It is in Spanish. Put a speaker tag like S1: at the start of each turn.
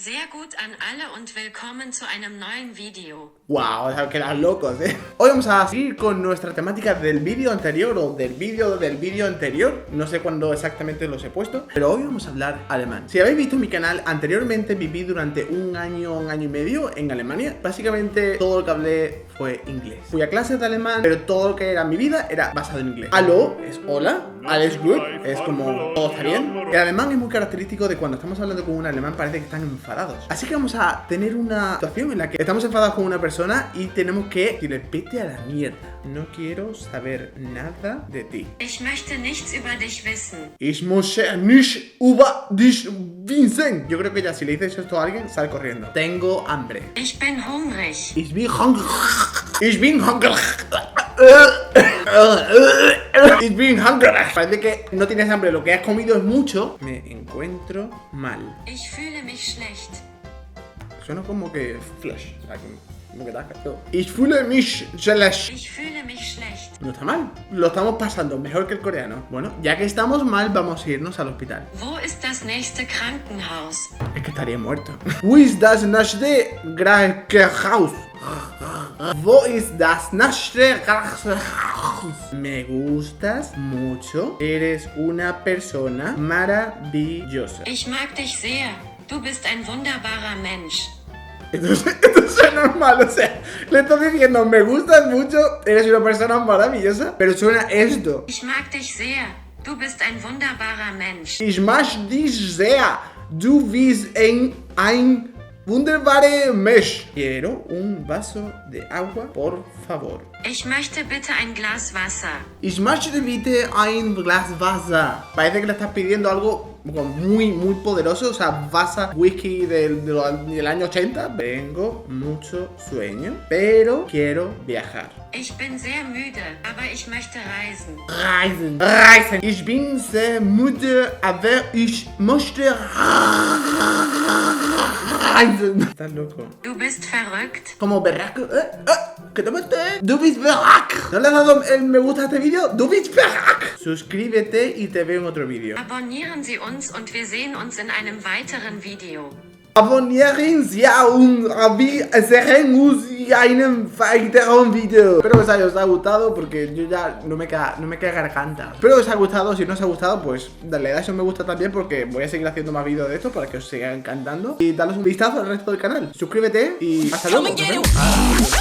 S1: Sehr gut an alle und willkommen zu einem neuen Video.
S2: Wow, o sea, quedan locos, ¿eh? Hoy vamos a seguir con nuestra temática del vídeo anterior o del vídeo anterior. No sé cuándo exactamente los he puesto, pero hoy vamos a hablar alemán. Si habéis visto mi canal, anteriormente viví durante un año y medio en Alemania. Básicamente todo lo que hablé fue inglés. Fui a clases de alemán, pero todo lo que era mi vida era basado en inglés. Hallo es hola, alles gut es como todo está bien. El alemán es muy característico de cuando estamos hablando con un alemán parece que están enfadados. Así que vamos a tener una situación en la que estamos enfadados con una persona y tenemos que decirle vete a la mierda. No quiero saber nada de ti.
S1: Ich möchte nichts über dich wissen.
S2: Ich möchte nicht über dich wissen. Yo creo que ya si le dices esto a alguien, sale corriendo. Tengo hambre.
S1: Ich bin hungrig.
S2: Ich bin hungrig. Ich bin hungrig. Ich bin hungrig. Parece que no tienes hambre, lo que has comido es mucho. Me encuentro mal.
S1: Ich fühle mich schlecht.
S2: Suena como que flash. Como que Ich fühle mich schlecht.
S1: Ich fühle mich schlecht.
S2: No está mal. Lo estamos pasando mejor que el coreano. Bueno, ya que estamos mal, vamos a irnos al hospital.
S1: Wo ist das nächste Krankenhaus?
S2: Es que estaría muerto. Wo ist das nächste Krankenhaus? Wo ist das nächste Krankenhaus? Me gustas mucho. Eres una persona maravillosa.
S1: Ich mag dich sehr. Du bist ein wunderbarer Mensch.
S2: Esto suena normal, o sea, le estás diciendo me gustas mucho, eres una persona maravillosa, pero suena esto.
S1: Ich mag dich sehr. Du bist ein wunderbarer Mensch.
S2: Ich mag dich sehr. Du bist ein wunderbarer Mensch. Quiero un vaso de agua, por favor.
S1: Ich möchte bitte ein Glas Wasser.
S2: Ich möchte bitte ein Glas Wasser. Parece que le estás pidiendo algo muy poderoso, o sea, Wasser, whisky del año 80. Tengo mucho sueño, pero quiero viajar.
S1: Ich bin sehr müde, aber ich möchte reisen.
S2: Reisen. Ich bin sehr müde, aber ich möchte reisen. Estás loco.
S1: Du bist verrückt.
S2: Como berraco. ¿Qué te metes? Du bist berrac. ¿No le has dado el me gusta a este vídeo? Du bist berrac. Suscríbete y te veo en otro vídeo.
S1: Abonnieren Sie uns und wir sehen uns in einem weiteren Video.
S2: Abonnieren Sie und wir sehen uns en einem weiteren Video. Espero que os haya gustado porque yo ya no me queda garganta. Espero que os haya gustado. Si no os ha gustado, pues dale a un me gusta también porque voy a seguir haciendo más vídeos de esto para que os sigan encantando. Y daros un vistazo al resto del canal. Suscríbete y hasta luego. Nos vemos.